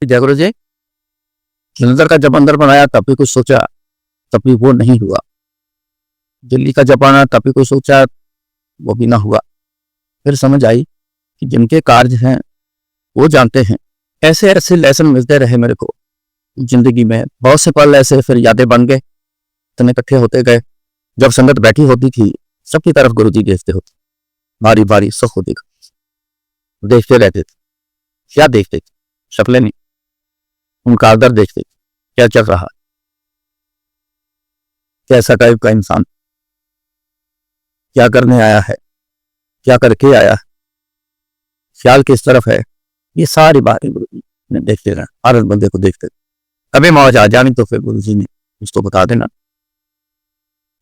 जय गुरु जी। जलंधर का जब अंदर बनाया तब भी कुछ सोचा, तब भी वो नहीं हुआ। दिल्ली का जब बना तब भी कुछ सोचा, वो भी ना हुआ। फिर समझ आई कि जिनके कार्य हैं वो जानते हैं। ऐसे ऐसे लेसन मिलते रहे मेरे को जिंदगी में। बहुत से पल ऐसे फिर यादें बन गए, इतने इकट्ठे होते गए। जब संगत बैठी होती थी सबकी तरफ गुरु जी देखते होते, बारी बारी सुख होती, देखते रहते थे। क्या देखते थे? शक्लें नहीं, उनका आदर देखते थे। क्या चल रहा, कैसा टाइप का इंसान, क्या करने आया है, क्या करके आया है, ख्याल किस तरफ है, ये सारी बातें गुरु जी ने देखते रहे। हर बंदे को देखते थे। कभी मौज आ जानी तो फिर गुरु जी ने उसको बता देना,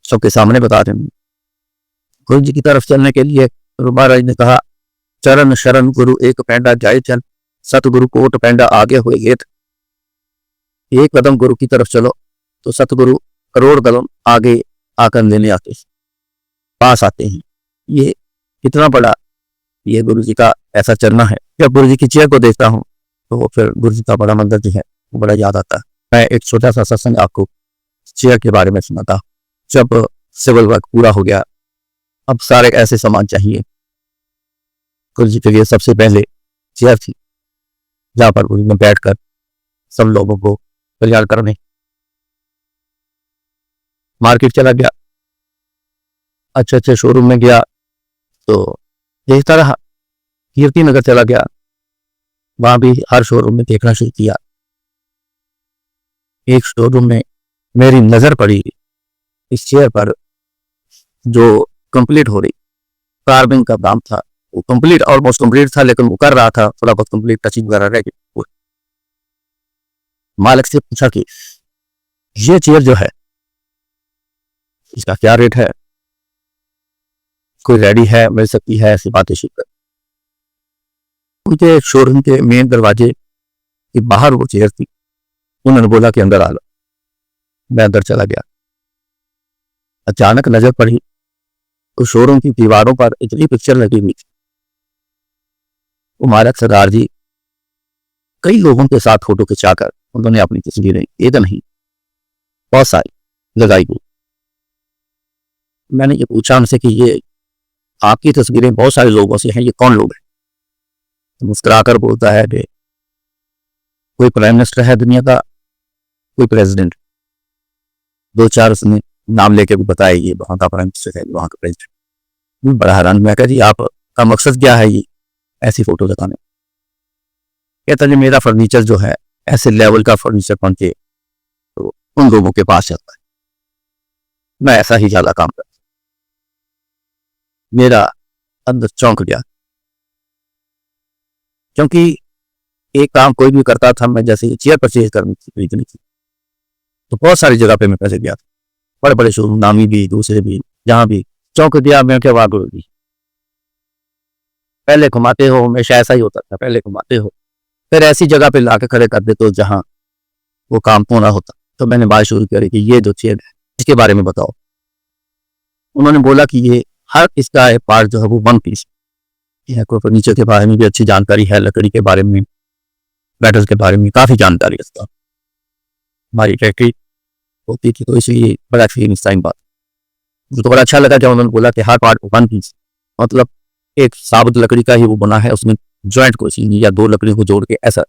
सबके सामने बता देना। गुरु जी की तरफ चलने के लिए गुरु महाराज ने कहा, चरण शरण गुरु एक पैंडा जाए चल, सतगुरु कोट पैंडा आगे हुए गेट। एक कदम गुरु की तरफ चलो तो सतगुरु करोड़ कदम आगे आकर लेने आते हैं, पास आते हैं। ये कितना बड़ा ये गुरु जी का ऐसा चलना है। जब गुरु जी की चेयर को देखता हूँ तो फिर गुरु जी का बड़ा मंदिर जो है वो बड़ा याद आता है। मैं एक छोटा सा सत्संग आपको चेयर के बारे में सुनाता। जब सिविल वर्क पूरा हो गया, अब सारे ऐसे सामान चाहिए। गुरु जी के लिए सबसे पहले चेयर थी जहां पर गुरु जी ने बैठकर सब लोगों को तैयार करने। मार्केट चला गया, अच्छे अच्छे शोरूम में गया तो देखता रहा। कीर्ति नगर चला गया, वहां भी हर शोरूम में देखना शुरू किया। एक शोरूम में मेरी नजर पड़ी इस चेयर पर जो कंप्लीट हो रही कार्विंग का काम था। वो कंप्लीट, ऑलमोस्ट कंप्लीट था, लेकिन वो कर रहा था, थोड़ा बहुत कंप्लीट टचिंग वगैरह रह गई। मालिक से पूछा कि ये चेयर जो है इसका क्या रेट है, कोई रेडी है, मिल सकती है? ऐसी बातें शुरू कर। उनके शोरूम के मेन दरवाजे के बाहर वो चेयर थी। उन्होंने बोला कि अंदर आ लो। मैं अंदर चला गया। अचानक नजर पड़ी उस शोरूम की दीवारों पर इतनी पिक्चर लगी हुई थी। वो मालिक सरदार जी कई लोगों के साथ फोटो खिंचाकर उन्होंने अपनी तस्वीरें एक नहीं बहुत सारी लगाई हुई। मैंने ये पूछा उनसे कि ये आपकी तस्वीरें बहुत सारे लोगों से हैं, ये कौन लोग हैं? तो मुस्कुराकर बोलता है कि कोई प्राइम मिनिस्टर है दुनिया का, कोई प्रेसिडेंट। दो चार उसने नाम लेके भी बताया, ये वहां का प्राइम मिनिस्टर है, वहां का प्रेसिडेंट। बड़ा हैरान। मैं कहा जी आपका मकसद क्या है ये ऐसी फोटो लगाने? कहता जी मेरा फर्नीचर जो है ऐसे लेवल का फर्नीचर पहुंचे तो उन लोगों के पास जाता है, मैं ऐसा ही ज्यादा काम करता। मेरा अंदर चौंक गया, क्योंकि एक काम कोई भी करता था, मैं जैसे चेयर परचेज करनी थी, खरीदनी थी, तो बहुत सारी जगह पे मैं पैसे गया था, बड़े बड़े शोरूम, नामी भी, दूसरे भी, जहां भी। चौंक दिया। मैं क्या वाह गुरु जी, पहले घुमाते हो, हमेशा ऐसा ही होता था, पहले घुमाते हो फिर ऐसी जगह पे लाके खड़े कर देते हो जहां वो काम होना होता। तो मैंने बात शुरू करी कि ये जो चेयर है इसके बारे में बताओ। उन्होंने बोला कि ये हर इसका एक पार्ट जो है वो वन पीस है। फर्नीचर के बारे में भी अच्छी जानकारी है, लकड़ी के बारे में, मेटल के बारे में काफी जानकारी है इसका। हमारी फैक्ट्री होती थी तो इसलिए बड़ा फीलिंग टाइम बात मुझे तो बड़ा अच्छा लगा जब उन्होंने बोला कि हर पार्ट वन पीस, मतलब एक साबुत लकड़ी का ही वो बना है, उसमें ज्वाइंट को या दो लकड़ियों को जोड़ के ऐसा।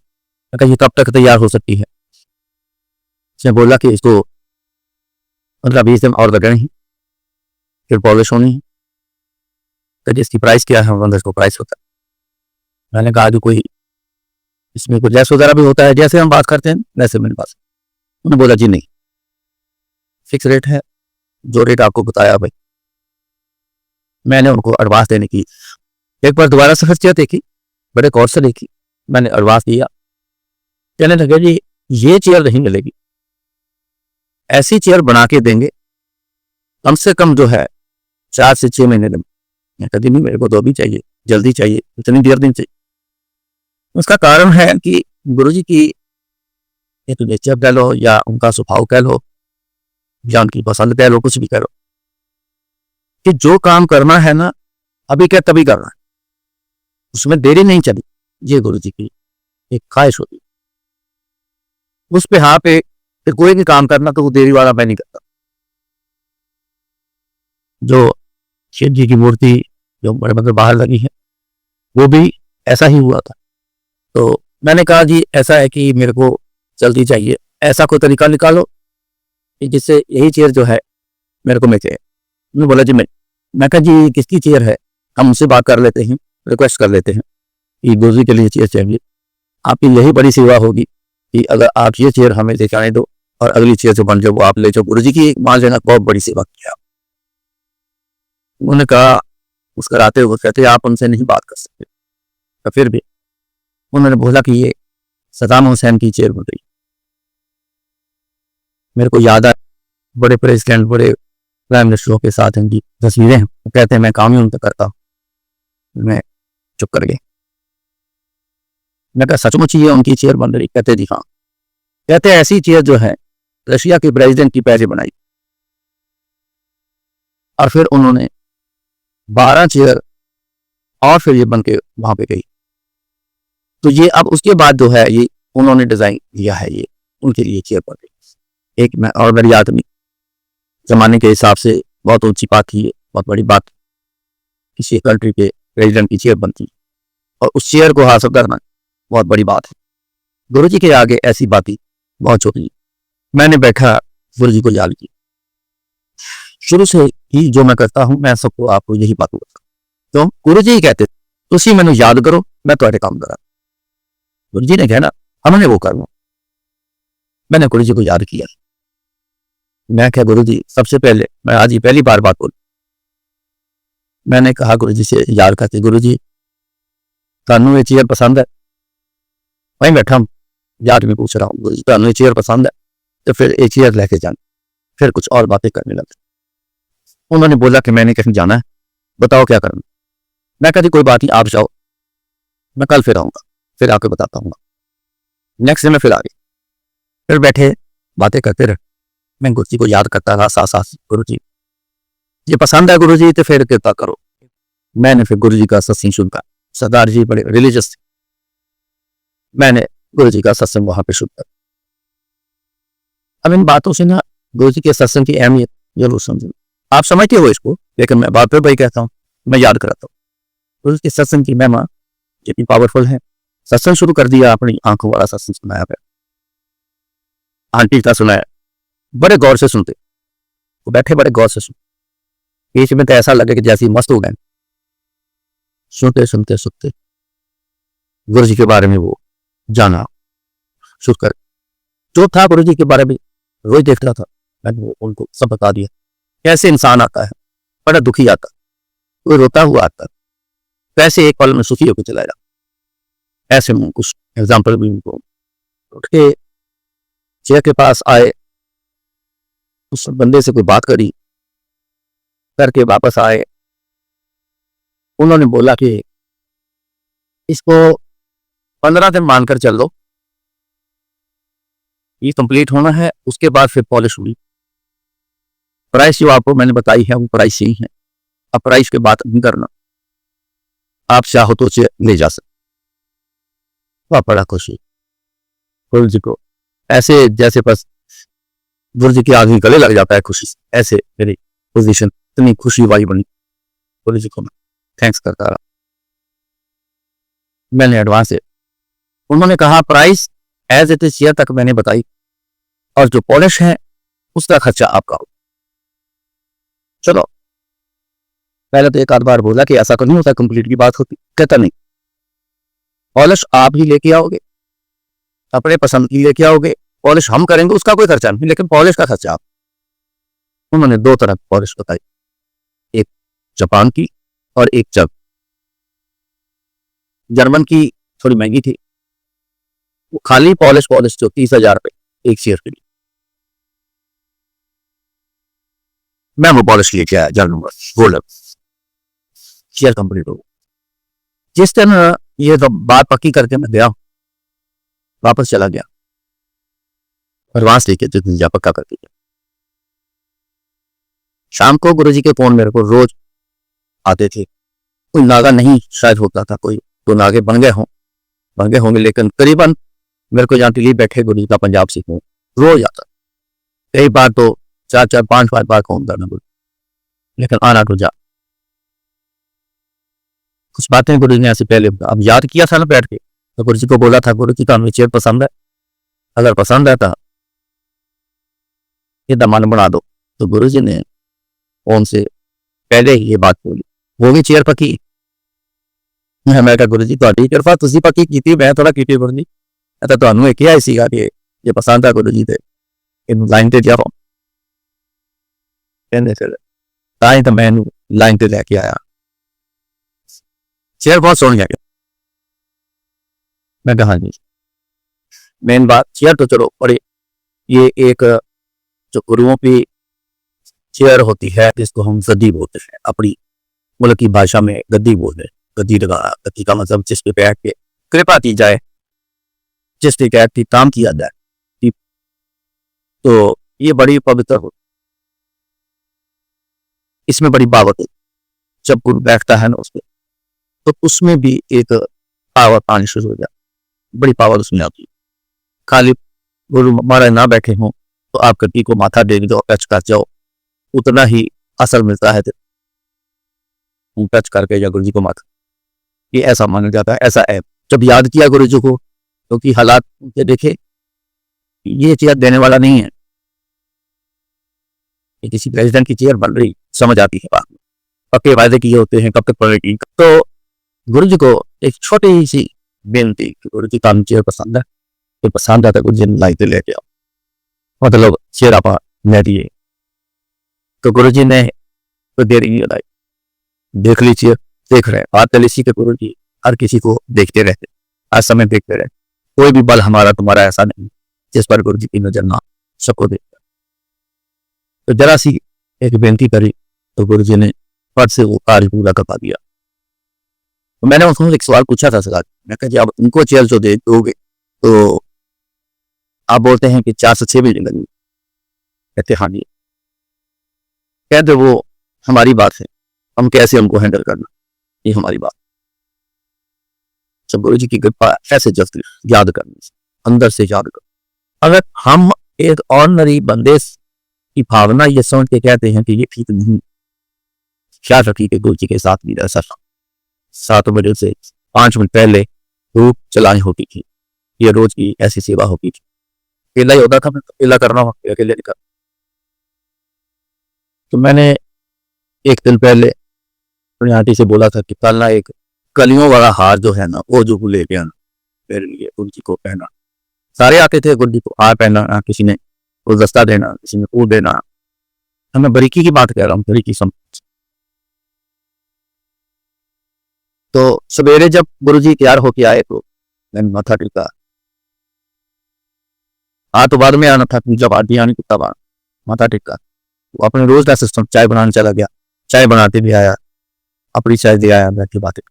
ये कब तक तैयार हो सकती है? उसने बोला कि इसको 15-20 दिन और लगने हैं, फिर पॉलिश होनी है। तो इसकी प्राइस क्या है? अंदर को प्राइस होता है। मैंने कहा जो कोई इसमें कुछ लेस वगैरह भी होता है, जैसे हम बात करते हैं वैसे मेरे पास। उन्होंने बोला जी नहीं, फिक्स रेट है, जो रेट आपको बताया भाई। मैंने उनको एडवांस देने की एक बार दोबारा से फिर चेयर देखी, बड़े गौर से देखी, मैंने एडवांस दिया। कहने लगे जी ये चेयर नहीं मिलेगी, ऐसी चेयर बना के देंगे कम से कम जो है 4 से 6 महीने में। मैं कभी नहीं, मेरे को तो अभी चाहिए, जल्दी चाहिए, इतनी देर नहीं चाहिए। उसका कारण है कि गुरुजी की एक नेचर कह लो या उनका स्वभाव कह लो या उनकी पसंद कह लो, कुछ भी कह लो, कि जो काम करना है ना अभी क्या तभी करना है, उसमें देरी नहीं चली। ये गुरुजी की एक ख्वाहिश होती। उस पे हाँ पे फिर कोई भी काम करना तो वो देरी वाला मैं नहीं करता। जो शिव जी की मूर्ति जो बड़े मतलब बाहर लगी है वो भी ऐसा ही हुआ था। तो मैंने कहा जी ऐसा है कि मेरे को जल्दी चाहिए, ऐसा कोई तरीका निकालो कि जिससे यही चेयर जो है मेरे को मिल जाए। उन्होंने बोला जी मैं कहा जी किसकी चेयर है, हम उनसे बात कर लेते हैं, रिक्वेस्ट कर लेते हैं कि गुरुजी के लिए चेयर चाहिए। आपकी यही बड़ी सेवा होगी कि अगर आप ये चेयर हमें लेके आने दो और अगली चेयर जो बन जाए वो आप ले जाओ। गुरुजी की मान लेना बहुत बड़ी सेवा की आप। उन्होंने कहा मुस्कराते हुए कहते आप उनसे नहीं बात कर सकते। तो फिर भी उन्होंने बोला कि ये सद्दाम हुसैन की चेयर बन रही। मेरे को याद है बड़े प्रेसिडेंट बड़े प्राइम मिनिस्टरों के साथ इनकी तस्वीरें हैं। वो कहते हैं मैं काम ही उनका करता हूँ। मैं चुप कर गए। मैं कहा सचमुच ये उनकी चेयर बन रही? कहते जी हाँ। कहते ऐसी चेयर जो है रशिया के प्रेसिडेंट की पहले बनाई और फिर उन्होंने 12 चेयर और फिर ये बन के वहां पे गई। तो ये अब उसके बाद जो है ये उन्होंने डिजाइन किया है, ये उनके लिए चेयर बन गई। एक मैं और मेरी आदमी जमाने के हिसाब से बहुत ऊंची बात थी, ये बहुत बड़ी बात। किसी कंट्री के प्रेसिडेंट की चेयर बनती और उस चेयर को हासिल करना बहुत बड़ी बात है। गुरुजी के आगे ऐसी बातें बहुत छोटी। मैंने बैठा गुरुजी को याद की। शुरू से ही जो मैं करता हूं मैं सबको आपको यही बात करता हूं। तो गुरुजी ही कहते तुसी मैंने याद करो मैं तुम्हारे काम करा। गुरुजी ने कहना हमने वो करना। मैंने गुरुजी को याद किया। मैं क्या गुरुजी सबसे पहले मैं आज ही पहली बार बात बोली। मैंने कहा गुरुजी से याद करते गुरुजी थानू ये चेयर पसंद है? वहीं बैठा याद में पूछ रहा हूँ गुरुजी थानू ये चेयर पसंद है? तो फिर एक चेयर लेके जाना। फिर कुछ और बातें करने लगे। उन्होंने बोला कि मैंने कहीं जाना है, बताओ क्या करना। मैं कहती कोई बात नहीं आप जाओ, मैं कल फिर आऊंगा, फिर आके बताता हूँ। नेक्स्ट डे में फिर आ गई। फिर बैठे बातें करते रहे। मैं गुरुजी को याद करता रहा साथ साथ। गुरुजी ये पसंद है गुरुजी तो फिर कृपा करो। मैंने फिर गुरुजी का सत्संग सुनता। सरदार जी बड़े रिलीजियस थे। मैंने गुरुजी का सत्संग वहां पे सुनता। अब इन बातों से ना गुरुजी के सत्संग की अहमियत जरूर समझो। आप समझते हो इसको, लेकिन मैं बात पे भाई कहता हूँ, मैं याद कराता हूँ। गुरुजी के सत्संग की महिमा जितनी पावरफुल है। सत्संग शुरू कर दिया, अपनी आंखों वाला सत्संग सुनाया गया। आंटी का सुनाया, बड़े गौर से सुनते। वो बैठे बड़े गौर से सुनते। बीच में तो ऐसा लगे कि जैसे मस्त हो गए। सुनते सुनते सुनते गुरुजी के बारे में वो जाना शुरू कर। जो था गुरुजी के बारे में रोज देखता था। मैंने वो उनको सब बता दिया। कैसे इंसान आता है, बड़ा दुखी आता, कोई रोता हुआ आता, कैसे एक पल में सुखी होकर चला जाता। ऐसे में कुछ एग्जाम्पल भी उनको उठ के चेयर के पास आए, उस बंदे से कोई बात करी, करके वापस आए। उन्होंने बोला कि इसको 15 दिन मानकर चल लो, ये कंप्लीट होना है, उसके बाद फिर पॉलिश हुई। प्राइस जो आपको मैंने बताई है वो प्राइस यही है। अब प्राइस के बात नहीं करना, आप चाहो तो उसे ले जा सकते। वह बड़ा खुशी गुरु जी को, ऐसे जैसे बस गुरु जी के आदमी गले लग जाता है खुशी से। ऐसे मेरी पोजीशन इतनी खुशी वाली बनी। गुरु जी को मैं थैंक्स करता रहा। मैंने एडवांस है, उन्होंने कहा price as it is chair तक मैंने बताई और जो पॉलिश है उसका खर्चा आपका हो। चलो पहले तो एक आध बार बोला कि ऐसा तो नहीं होता कंप्लीट की बात होती। कहता नहीं, पॉलिश आप ही लेके आओगे, अपने पसंद की लेके आओगे, पॉलिश हम करेंगे, उसका कोई खर्चा नहीं, लेकिन पॉलिश का खर्चा आप। उन्होंने 2 तरह की पॉलिश बताई, एक जापान की और एक जग। जर्मन की थोड़ी महंगी थी, वो खाली पॉलिश जो 30,000 रुपए एक चेयर के लिए। मैं वो पॉलिश लेके आया जर्मन गोल्डन, चेयर कंप्लीट हो। जिस दिन ये तो बात पक्की करके मैं गया, वापस चला गया, एडवांस लेके जिस दिन पक्का करके गया। शाम को गुरुजी के फोन मेरे को रोज आते थे। कोई नागा नहीं शायद होता था, कोई तो नागे बन गए होंगे, लेकिन करीबन मेरे को यहाँ दिल्ली बैठे गुरु जी का पंजाब सीखूं, रोज आता। कई बार तो 4-4, 5-5 बार कहूँ था गुरु, लेकिन आना तो जा। कुछ बातें गुरु जी ने ऐसे पहले अब याद किया था ना बैठ के, तो गुरु जी को बोला था, गुरु जी का हमें चेयर पसंद है, अगर पसंद है तो ये दमन बना दो। तो गुरु जी ने फोन से पहले ही ये बात बोली, वो भी चेयर पकी। मैं कहा गुरु जी ਤੁਹਾਡੀ ਕਿਰਪਾ, ਤੁਸੀਂ ਪੱਕੀ ਕੀਤੀ, ਮੈਂ ਥੋੜਾ ਕੀਤੀ ਗੁਰੂ ਜੀ। ਮੈਂ ਤਾਂ ਤੁਹਾਨੂੰ ਇਹ ਕਿਹਾ ਹੀ ਸੀਗਾ ਕਿ ਇਹ ਪਸੰਦ ਆ ਗੁਰੂ ਜੀ ਤੇ ਇਹਨੂੰ ਲਾਈਨ ਤੇ ਲਿਆਓ। ਕਹਿੰਦੇ ਫਿਰ ਤਾਂ ਹੀ ਤਾਂ ਮੈਂ ਇਹਨੂੰ ਲਾਈਨ ਤੇ ਲੈ ਕੇ ਆਇਆ। चेयर बहुत सोहनी है। मैं कहा जी मेन बात चेयर तो चलो, और ये एक जो गुरुओं की चेयर होती है जिसको हम गद्दी बोलते हैं, अपनी मुल्क की भाषा में गद्दी बोलते हैं। गद्दी का मतलब जिस पे बैठ के कृपा की जाए, जिस पे बैठ के काम किया जाए, तो ये बड़ी पवित्र होती, इसमें बड़ी बावत है। जब गुरु बैठता है ना उस पर, तो उसमें भी एक पावर आनी शुरू हो जाती, बड़ी पावर उसमें आती है। खाली गुरु महाराज ना बैठे हों तो आप गद्दी को माथा दे दो, टच कर जाओ, उतना ही असर मिलता है। टच करके या गुरु जी को माथा, ये ऐसा माना जाता है, ऐसा है। जब याद किया गुरु जी को, क्योंकि हालात देखे, ये चेयर देने वाला नहीं है, ये किसी प्रेसिडेंट की चेयर बन रही, समझ आती है बात। पक्के वायदे किए होते हैं, कब तक पड़ेगी। तो गुरु जी को एक छोटी सी बेनती कि गुरु जी का चेयर पसंद है, तो पसंद आता गुरु जी ने लाइते लेके आओ, मतलब चेयर आप ले दिए। तो गुरु जी ने तो देरी नहीं लगाई, देख लीजिए, देख रहे बात कर लीजिए कि गुरु जी हर किसी को देखते रहते, हर समय देखते रहते। कोई भी बल हमारा तुम्हारा ऐसा नहीं जिस पर गुरु जी की नजर ना, सबको देखता। तो जरा सी एक बेनती करी तो गुरु जी ने फट से वो कार्य पूरा करवा दिया। तो मैंने उसको एक सवाल पूछा था सर, मैं कहा जी आप उनको चेयर जो दे दोगे तो आप बोलते हैं कि 4 से 6 महीने लगेंगे। कहते हाँ जी। कहते वो हमारी बात है, हम कैसे हमको हैंडल करना, ये हमारी बात। सब गुरु जी की कृपा ऐसे जस्ट याद करने से, अंदर से याद कर। अगर हम एक ऑर्डिनरी बंदे की भावना ये समझ के कहते हैं कि ये ठीक नहीं, क्या रखी के गुरु जी के साथ भी ऐसा 7 बजे से 5 मिनट पहले धूप चलानी होती थी, ये रोज की ऐसी सेवा होती थी। अकेला ही होता था, मैं अकेला करना हो, अकेले नहीं करना। तो मैंने एक दिन पहले अपनी आंटी से बोला था कि कल ना एक कलियों वाला हार जो है ना, वो जो लेके आना मेरे लिए, गुरु जी को पहना। सारे आते थे गुरु जी को हार पहना, किसी ने गुलदस्ता देना, किसी ने फूल देना। मैं बारीकी की बात कह रहा हूँ, बारीकी समझ। तो सवेरे जब गुरु जी तैयार होके आए तो मैंने माथा टेका। तो बाद में आना था, जब आंटी आनी तब माथा टेका। वो अपने रोज का सिस्टम, चाय बनाने चला गया, चाय बनाते भी आया, अपनी चाय दे आया, बैठ के बातें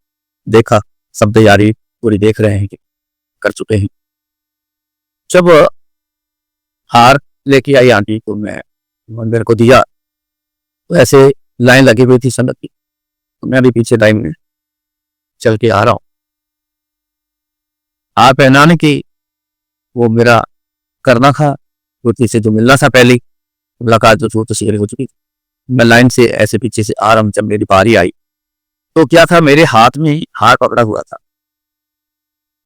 देखा, सब तैयारी पूरी देख रहे हैं कि कर चुके हैं। जब हार लेके आई आंटी को, मैं मेरे को दिया, तो ऐसे लाइन लगी हुई थी संगत की, तो मैं भी पीछे लाइन में चल के आ रहा हूँ। हार पहनाने की वो मेरा करना था, गुरु से जो मिलना था, पहली मुलाकात जो तस्वीरें हो चुकी थी। मैं लाइन से ऐसे पीछे से आ रहा हूँ। जब मेरी बारी आई तो क्या था, मेरे हाथ में हार पकड़ा हुआ था,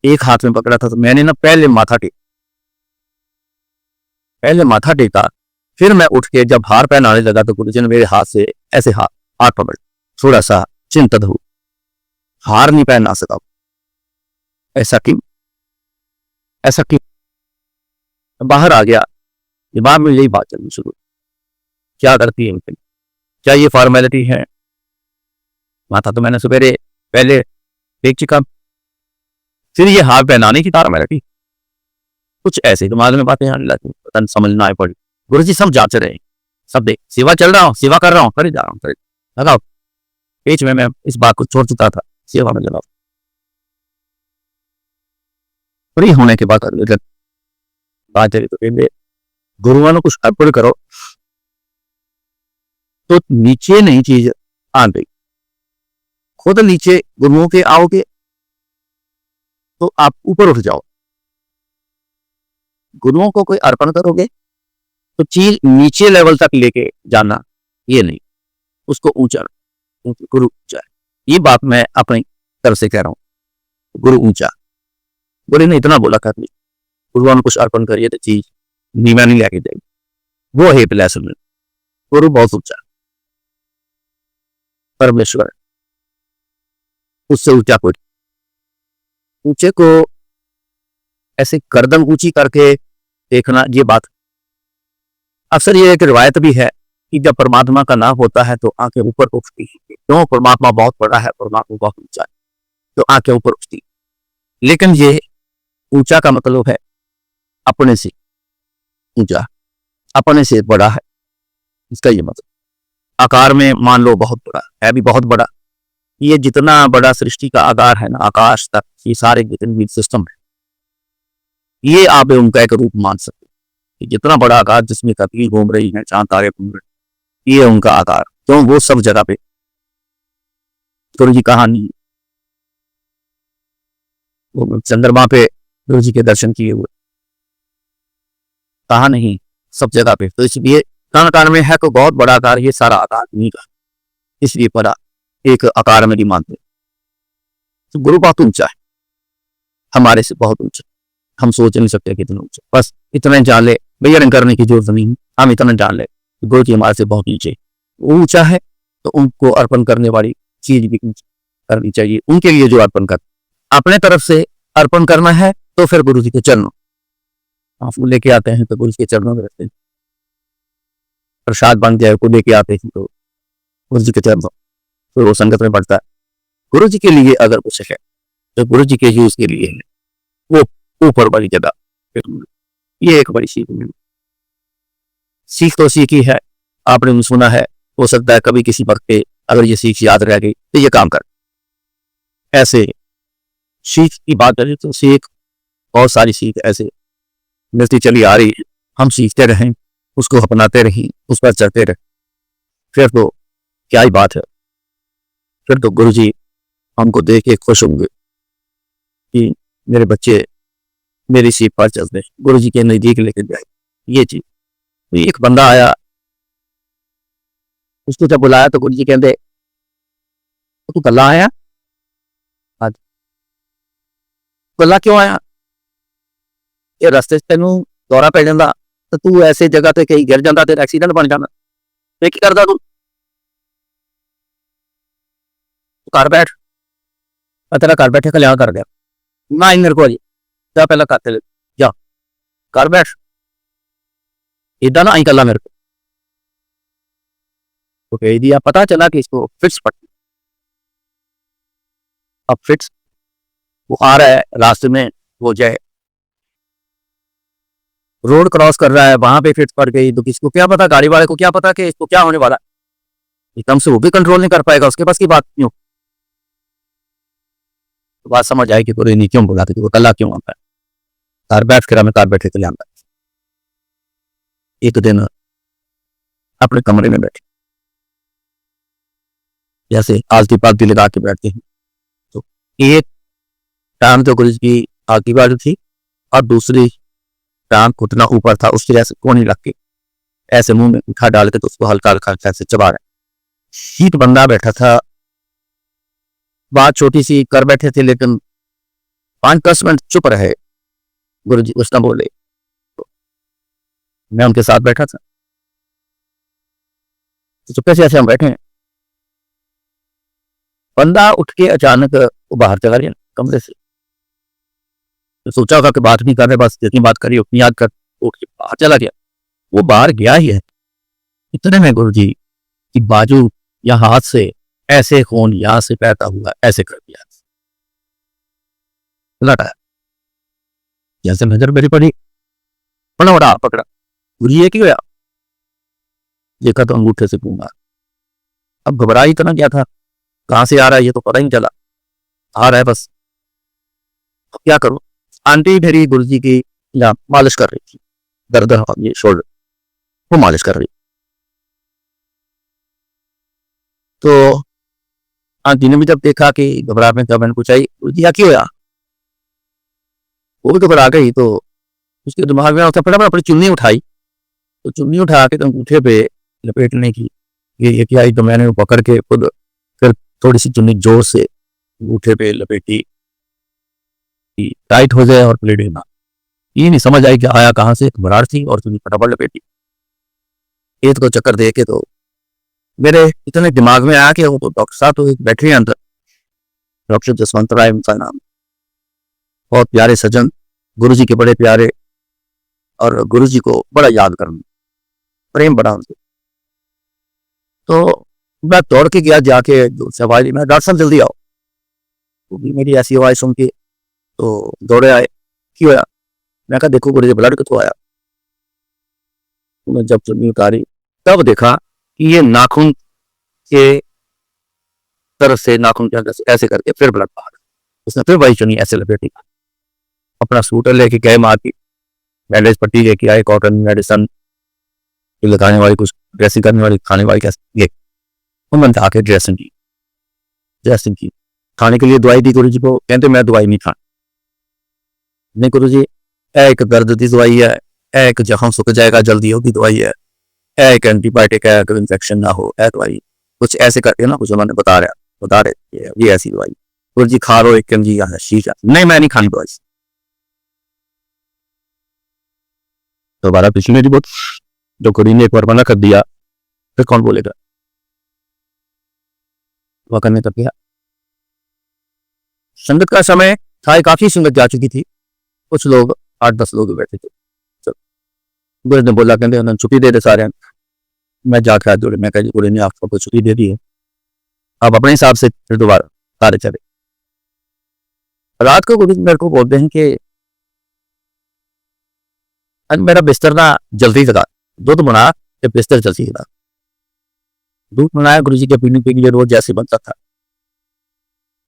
एक हाथ में पकड़ा था। तो मैंने ना पहले माथा टेका, फिर मैं उठ के जब हार पहनाने लगा तो गुरु जी ने मेरे हाथ से ऐसे हाथ पकड़, थोड़ा सा चिंतित हुआ, हार नहीं पहना सका। ऐसा क्यों? बाहर आ गया, दिमाग में यही बात चलनी शुरू, क्या करती है, क्या ये फॉर्मेलिटी है? माथा तो मैंने सवेरे पहले देख चुका, फिर ये हार पहनाने की फॉर्मेलिटी, कुछ ऐसे दिमाग में बातें आने लगी, पता नहीं समझना है पड़ी। गुरु जी सब जांच रहे हैं, सब देख, सेवा चल रहा हूँ, सेवा कर रहा हूँ, करे जा रहा हूँ, लगाओ। बीच में मैं इस बात को छोड़ चुका था, सेवा में लगा। फ्री होने के बाद बात चली तो कहते गुरुओं ने कुछ अर्पण करो, तो नीचे नहीं चीज आ गई, खुद नीचे गुरुओं के आओगे तो आप ऊपर उठ जाओ। गुरुओं को कोई अर्पण करोगे तो चीज नीचे लेवल तक लेके जाना, ये नहीं, उसको ऊंचा, गुरु ऊंचा है। ये बात मैं अपनी तरफ से कह रहा हूँ, गुरु ऊंचा। गुरु ने इतना बोला कर, गुरुओं ने कुछ अर्पण करिए तो चीज नीवा नहीं लेके जाएगी, वो है प्लेसन में। गुरु बहुत ऊंचा, परमेश्वर है, उससे ऊंचा कोई। ऊंचे को ऐसे गर्दन ऊंची करके देखना, ये बात अक्सर ये एक रिवायत भी है कि जब परमात्मा का नाम होता है तो आंखें ऊपर उठती है, क्यों? परमात्मा बहुत बड़ा है, परमात्मा बहुत ऊंचा है, तो आंखें ऊपर उठती। लेकिन ये ऊंचा का मतलब है अपने से ऊंचा, अपने से बड़ा है, इसका ये मतलब। आकार में मान लो बहुत बड़ा है, भी बहुत बड़ा, ये जितना बड़ा सृष्टि का आकार है ना, आकाश तक, ये सारे जितने भी सिस्टम है, ये आप उनका एक रूप मान सकते हैं। जितना बड़ा आकार जिसमें कभी घूम रही है, चांद तारे घूम रहे, ये उनका आकार, तो वो सब जगह पे। गुरु जी कहानी, वो चंद्रमा पे गुरु जी के दर्शन किए हुए, कहा नहीं, सब जगह पे। तो इसलिए कण कण में है तो बहुत बड़ा आकार, ये सारा आकार नहीं का, इसलिए बड़ा एक आकार में नहीं मानते। तो गुरु बहुत ऊंचा है, हमारे से बहुत ऊंचा, हम सोच नहीं सकते कितना ऊंचा। बस इतना जान ले, भैया करने की जरूरत नहीं, हम इतना जान ले गुरु जी हमारे से बहुत नीचे, ऊंचा है, तो उनको अर्पण करने वाली चीज भी करनी चाहिए। उनके लिए जो अर्पण कर, अपने तरफ से अर्पण करना है तो फिर गुरु जी के चरणों, आप लेके आते हैं तो गुरु जी के चरणों में रखते हैं, प्रसाद बन जाए को लेके आते हैं तो गुरु जी के चरणों, तो वो संगत में बढ़ता है। गुरु जी के लिए अगर कुछ है तो गुरु जी के यूज के लिए है, वो ऊपर बड़ी जगह। ये एक बड़ी सीख तो सीखी है, आपने सुना है, हो सकता है कभी किसी वक्त पे अगर ये सीख याद रह गई तो ये काम कर। ऐसे सीख की बात करें तो सीख, बहुत सारी सीख ऐसे मिलती चली आ रही है, हम सीखते रहें, उसको अपनाते रहें, उस पर चलते रहें, फिर तो क्या ही बात है। फिर तो गुरु जी हमको देख के खुश होंगे कि मेरे बच्चे मेरी सीख पर चलते, गुरु जी के नजदीक लेके जाए। ये चीज, तो एक बंदा आया, उसको जब बुलाया तो गुरु जी कहते तू कल्ला आया? आज कल्ला क्यों आया? ये रास्ते तेन दौरा पै जाता तो तू ऐसे जगह ते कहीं गिर जाता, तेरा एक्सीडेंट बन जाना, फिर की करदा तू? घर बैठ, मैं तेरा घर बैठे कल्याण कर दिया ना, मेरे को जा पहला खाते ले जा, घर बैठ, इदा ना आई कला मेरे को। तो कह दिया, पता चला कि इसको फिट्स पड़, अब फिट्स वो आ रहा है रास्ते में, वो जाए रोड क्रॉस कर रहा है, वहां पे फिट्स पड़ गई, तो किसको क्या पता, गाड़ी वाले को क्या पता कि इसको क्या होने वाला है, एकदम से वो भी कंट्रोल नहीं कर पाएगा, उसके पास की बात क्यों। तो बात समझ आएगी तो नहीं क्यों बोला था, कल्ला क्यों आता है, घर बैठ कर, मैं घर बैठे चले आता। एक दिन अपने कमरे में बैठे, जैसे आलती पालती लगा के बैठते हैं, तो एक टांग तो गुरु की आगे बाजू थी और दूसरी टांग घुटना ऊपर था, उसकी जैसे कोनी लग के ऐसे मुंह में उठा डाल के तो उसको हल्का हल्का ऐसे चबा रहे। शीत बंदा बैठा था, बात छोटी सी कर बैठे थे, लेकिन 5-10 मिनट चुप रहे। गुरु जी कुछ ना बोले, तो मैं उनके साथ बैठा था, तो चुपके से ऐसे हम बैठे हैं, बंदा उठ के अचानक वो बाहर चला गया कमरे से। तो सोचा होगा कि बात नहीं कर रहे, बस जितनी बात करी उतनी याद कर, उठ के बाहर चला गया। वो बाहर गया ही है, इतने में गुरु जी की बाजू या हाथ से ऐसे खून यहां से बहता हुआ ऐसे कर दिया, लटा, जैसे नजर मेरी पड़ी, बड़ा बड़ा पकड़ा, गुरु जी की होया, देखा तो अंगूठे से घूमा। अब घबरा ही इतना क्या था, कहां से आ रहा है ये तो पता ही नहीं चला, आ रहा है बस, अब क्या करूं। आंटी मेरी गुरु जी की या मालिश कर रही थी, दर्द ये शोल्डर, वो मालिश कर रही, तो आंटी ने भी जब देखा कि घबराहट में, जब मैंने पूछा गुरु जी क्या होया, वो भी घबरा गई, तो उसके दिमाग में उसने फटाफट अपनी चुन्नी उठाई, तो चुन्नी उठा के तो अंगूठे पे लपेटने की ये किया, तो मैंने वो पकड़ के खुद फिर थोड़ी सी चुन्नी जोर से अंगूठे पे लपेटी, टाइट हो जाए और प्लेट ना। ये नहीं समझ आई कि आया कहाँ से, घबराहट थी और चुन्नी फटाफट लपेटी। खेत को चक्कर दे के तो मेरे इतने दिमाग में आया कि वो तो डॉक्टर साहब तो एक बैठे हैं अंदर, डॉक्टर जसवंत राय उनका नाम, बहुत प्यारे सज्जन, गुरुजी के बड़े प्यारे, और गुरुजी को बड़ा याद करना, प्रेम बड़ा उनसे। तो मैं दौड़ के गया, जाके आवाज दी, मैं डॉक्टर साहब जल्दी आओ। वो भी मेरी ऐसी आवाज सुन के तो दौड़े आए, क्यों आया? मैं कहा देखो गुरुजी ब्लड कितों आया। जब चुन्नी उतारी तब देखा कि ये नाखून के तरफ से, नाखून के अंदर से ऐसे करके फिर ब्लड बाहर। उसने फिर वही चुन्नी ऐसे लपेटी, अपना सूटर लेके गए, मार की बैंडेज पट्टी लेके आए, कॉटन मेडिसन लगाने वाली, कुछ ड्रेसिंग करने वाली, खाने वाली, कैसे ये उन्होंने आके ड्रेसिंग की, खाने के लिए दवाई दी गुरु जी को। कहते मैं दवाई नहीं खाना, नहीं गुरु जी एक दर्द की दवाई है, एक जख्म सुख जाएगा जल्दी होगी दवाई है, एक एंटीबायोटिक है अगर इन्फेक्शन ना हो, है दवाई, कुछ ऐसे करके ना कुछ उन्होंने बता रहे ये ऐसी दवाई गुरु जी खा लो, एक जी शीश है, नहीं मैं नहीं खानी दवाई। दोबारा पिछली मेरी बहुत जो कुड़ी ने एक बार मना कर दिया, फिर कौन बोलेगा? वह करने तब गया। संगत का समय था, काफी संगत जा चुकी थी, कुछ लोग 8-10 लोग बैठे थे। गुरु ने बोला, कहते उन्होंने छुट्टी दे दे सारे। मैं जाकर हाथ जोड़े, मैं कहा गुरु ने आपको छुट्टी दे दी है, आप अपने हिसाब से फिर दोबारा सारे चले। रात को गुरु मेरे को बोलते हैं कि आज मेरा बिस्तर ना जल्दी लगा, दूध बना के बिस्तर जल्दी लगा। दूध बनाया गुरु जी के पीने के लिए, रोज जैसे बनता था,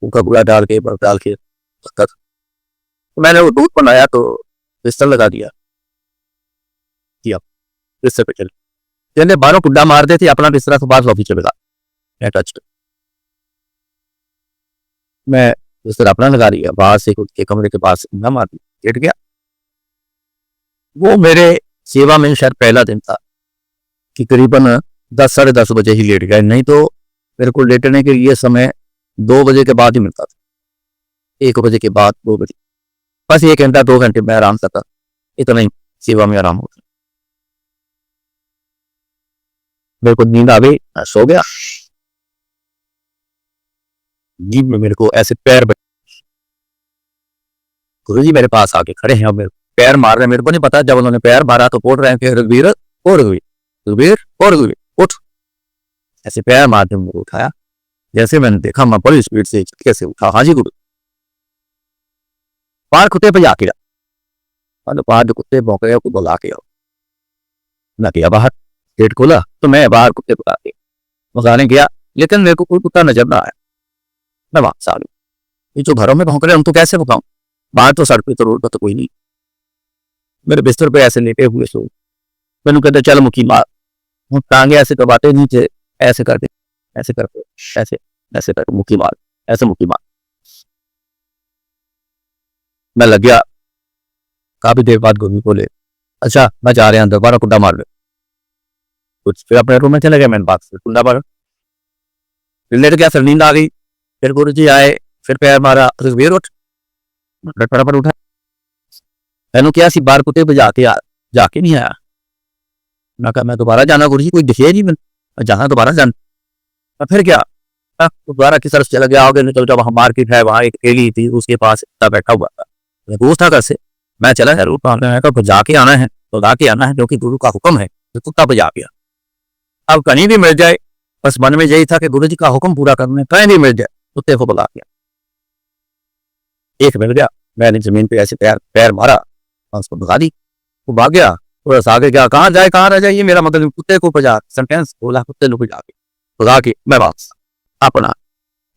उनका गुड़ा डाल के बर्फ डाल के रखा था। तो मैंने वो दूध बनाया तो बिस्तर लगा दिया, बिस्तर पे चले, बाहरों कुड्डा मारते थे, अपना बिस्तर तो बाहर ऑफिस लगा, मैं बिस्तर अपना लगा दिया, बाहर से खुद के कमरे के पास कुड्डा मार दिया, लेट गया। वो मेरे सेवा में शायद पहला दिन था कि करीबन 10-10:30 बजे ही लेट गए, नहीं तो मेरे को लेटने के लिए समय 2 बजे के बाद ही मिलता था, 1 बजे के बाद 2 बजे, बस 1 घंटा 2 घंटे मैं आराम करता, इतना ही सेवा में आराम होता। मेरे को नींद आ गई, सो गया। नींद में मेरे को ऐसे पैर, गुरुजी मेरे पास आके खड़े हैं और मेरे पैर मार रहे हैं, मेरे को नहीं पता, जब उन्होंने पैर मारा तो बोल रहे हैं कि रघुवीर और रघुवीर उठ, ऐसे पैर मारते मेरे को उठाया। जैसे मैंने देखा मैं बड़ी स्पीड से झटके से उठा, हाँ जी गुरु। बाहर कुत्ते पे जाके बाहर जो कुत्ते भौंक रहे हैं बुला के आओ, ना किया, बाहर गेट खोला तो मैं बाहर कुत्ते भगाने गया, लेकिन मेरे को कोई कुत्ता नजर ना आया। मैं वापस आ गया, ये जो घरों में भौंक रहे हैं उनको कैसे भगाऊं? बाहर तो सड़क पे तो रोड पर तो कोई नहीं, मेरे बिस्तर पे ऐसे लेटे हुए सो। मैंने कहते चल मुखी मार, टांगे ऐसे दबाते नीचे, ऐसे करते ऐसे करते ऐसे ऐसे करके मुखी मार, ऐसे मुखी मार। मैं लग गया। काफी देर बाद गुरु बोले, अच्छा मैं जा रहे हैं अंदर, बारह कुंडा मार ले कुछ। फिर अपने रूम में चले गए, मैंने बात से कुंडा मारा, फिर लेट गया, फिर नींद आ गई। फिर गुरु जी आए, फिर पैर मारा, रघुवीर उठ, फटाफट उठा। मैंने क्या सी बार कुत्ते पे जाके नहीं आया। मैं कहा मैं दोबारा जाना गुरु जी, कोई दिखे नहीं, मैं जाना दोबारा जाना। फिर क्या, दोबारा की तरफ चला गया, आगे निकल, वहां मार्केट है, वहां एक ठेली थी, उसके पास बैठा हुआ था, दोस्त था घर से। मैं चला जरूर, जाके आना है तो जाके आना है, क्योंकि गुरु का हुक्म है, तो कुत्ता बजा गया। अब कहीं भी मिल जाए, बस मन में यही था कि गुरु जी का हुक्म पूरा करना, कहीं भी मिल जाए कुत्ते को बुला गया। एक मिल गया, मैंने जमीन पे ऐसे पैर मारा, उसको भगा दी, वो भाग गया। थोड़ा सा आगे गया, कहाँ जाए कहाँ रह जाए, ये मेरा मतलब कुत्ते को बजा, सेंटेंस बोला, कुत्ते को बजा के भगा के मैं वापस अपना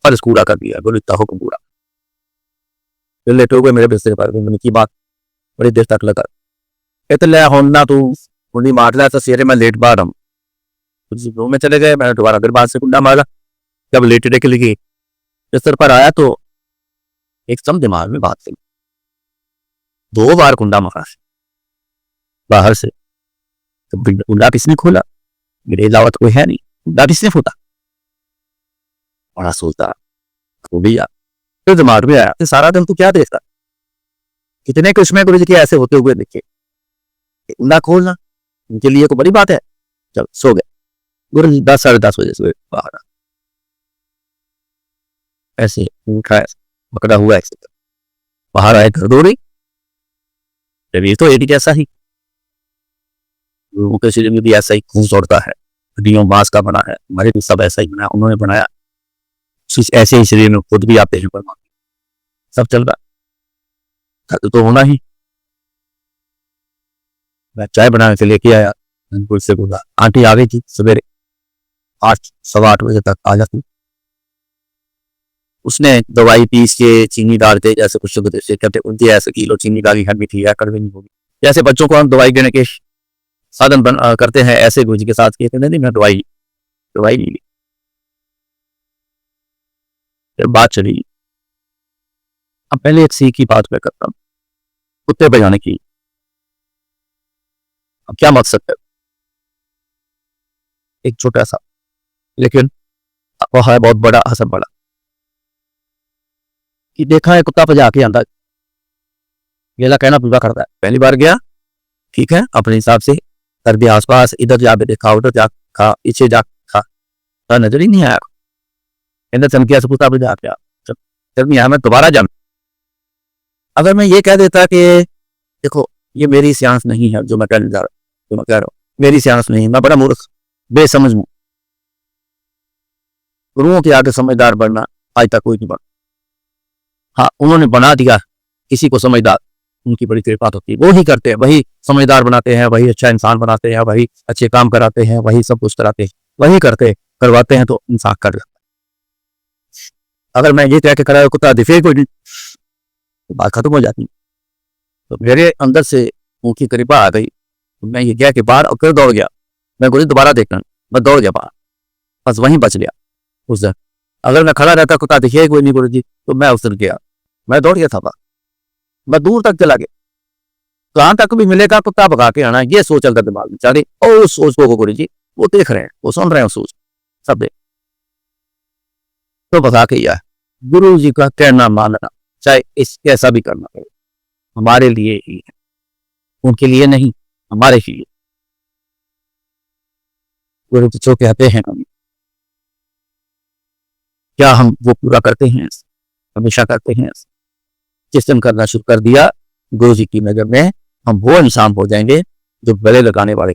फर्ज पूरा कर दिया, गुरु का हुक्म पूरा। फिर लेटे हुए मेरे बिस्तर पर, मैंने की बात बड़ी देर तक लगा, इतने होना तू कुंडी मार लिया, तो सवेरे मैं लेट बार रूम में चले गए। मैंने दोबारा फिर बाद से कुंडा मारा, जब लेटे के लिए बिस्तर पर आया तो एकदम दिमाग में बात थी, 2 बार कुंडा मारा, बाहर से, तो कुंडा किसने खोला? मेरे अलावा तो कोई है नहीं, कुंडा किसने फूटा? बड़ा सोचता वो भी यार, फिर दिमाग में आया कि सारा दिन तू क्या देखता, कितने किस्में गुरु जी के ऐसे होते हुए देखे, कुंडा खोलना उनके लिए को बड़ी बात है। चल सो गए। गुरु जी 10 साढ़े 10 बजे सोए बाहर, ऐसे उठा पकड़ा हुआ ऐसे बाहर आए, घर दो रही शरीर तो एक जैसा ही, लोगों के शरीर में भी ऐसा ही खून दौड़ता है, हड्डियों मांस का बना है, हमारे भी सब ऐसा ही बना, उन्होंने बनाया, ऐसे ही शरीर में खुद भी आते हैं परमात्मा, सब चल रहा तो होना ही। मैं चाय बनाने के लेके आया, से बोला आंटी आ गई थी सवेरे 8 सवा 8 बजे तक आ जाती, उसने दवाई पीस के चीनी डालते जैसे कुछ कहते उनकी ऐसे किलो चीनी डाली है मीठी है कड़वी नहीं होगी, जैसे बच्चों को हम दवाई देने के साधन करते हैं ऐसे गुरु जी के साथ कहते नहीं मैं दवाई नहीं ली। बात चली, अब पहले एक सीख की बात मैं करता हूँ, कुत्ते बजाने की अब क्या मकसद है, एक छोटा सा लेकिन वह है बहुत बड़ा असर बड़ा कि देखा है कुत्ता बजा के आंदा, गेला कहना पूरा करता है, पहली बार गया ठीक है अपने हिसाब से कर दिया, आसपास इधर जा देखा उधर जा खा पीछे जा खा, नजर ही नहीं आया, इधर चमकिया से कुत्ता बजा के जब नहीं आया मैं दोबारा जा। अगर मैं ये कह देता कि देखो ये मेरी सियांस नहीं है जो मैं कहने जा रहा हूँ, जो मैं कह रहा हूँ मेरी सियांस नहीं, मैं बड़ा मूर्ख बेसमझ हूं, गुरुओं के आगे समझदार बनना आज तक कोई नहीं बना, हाँ उन्होंने बना दिया किसी को समझदार, उनकी बड़ी कृपा होती है, वो ही करते हैं, वही समझदार बनाते हैं, वही अच्छा इंसान बनाते हैं, वही अच्छे काम कराते हैं, वही सब कुछ कराते हैं, वही करवाते हैं तो इंसान कर लेता है। अगर मैं ये कह के करा कुत्ता दिखे कोई नहीं तो बात खत्म हो जाती, तो मेरे अंदर से उनकी कृपा आ गई, तो मैं ये कह के बाहर और फिर दौड़ गया, मैं गुरु दोबारा देखना, मैं दौड़ गया बाहर, बस वहीं बच गया उस दिन। अगर मैं खड़ा रहता कुत्ता दिखे कोई नहीं गुरु जी तो मैं उस दिन गया, मैं दौड़ गया था बाहर, मैं दूर तक चला गया, कहां तक भी मिलेगा कुत्ता भगा के आना, ये सोच चलता दिमाग में चाहे ओ सोच को गुरु जी वो देख रहे हैं, वो सुन रहे हैं, सोच सब देख तो भगा के आया। गुरु जी का कहना मानना चाहे इस कैसा भी करना पड़े हमारे लिए ही है, उनके लिए नहीं हमारे ही लिए। गुरु जो कहते हैं क्या हम वो पूरा करते हैं, हमेशा करते हैं। जिस दिन करना शुरू कर दिया गुरु जी की नजर में हम वो इंसान हो जाएंगे जो गले लगाने वाले।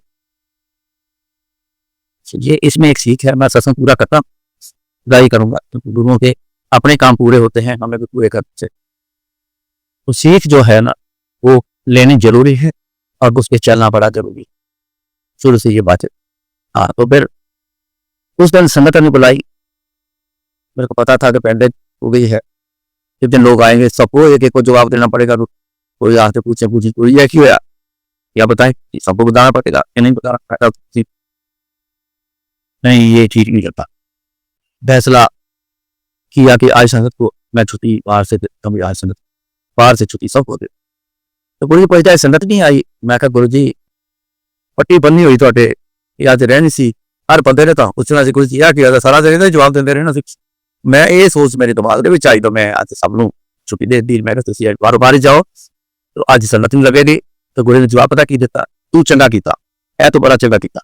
ये इसमें एक सीख है, मैं सत्संग पूरा करता हूँ करूंगा तो गुरुओं के अपने काम पूरे होते हैं, हमें भी पूरे करते हैं। तो सीख जो है ना वो लेनी जरूरी है और उसके चलना बड़ा जरूरी है, शुरू से ये बात है। हाँ तो फिर उस दिन संगठन ने बुलाई, मेरे को पता था कि पेंडेज हो गई है, जितने लोग आएंगे सबको एक एक को जवाब देना पड़ेगा, कोई आके पूछे कोई यह क्यों या बताए, सबको बताना पड़ेगा कि नहीं बताना, नहीं ये ठीक नहीं करता। फैसला किया कि आज संगत को मैं छुट्टी बाहर से आज संगत बाहर से छुट्टी सबको दे, तो गुरु जी पूछता है संगत नहीं आई, मैं कहा गुरु जी पट्टी बन्नी हुई थोड़े याद रहनी सी, हर बंदे ने तो पूछना सी गुरु जी क्या किया सारा दिन जवाब देते रहना सी, मैं ये सोच मेरे दिमाग ਦੇ ਵਿੱਚ आई तो मैं ਅੱਜ ਸਭ ਨੂੰ छुट्टी दे दी, मैं ਤੁਸੀਂ बार जाओ तो आज संगत नहीं लगेगी। तो गुरु ने जवाब पता की दिता, तू चंगा किया, ऐ तो बड़ा चंगा किया।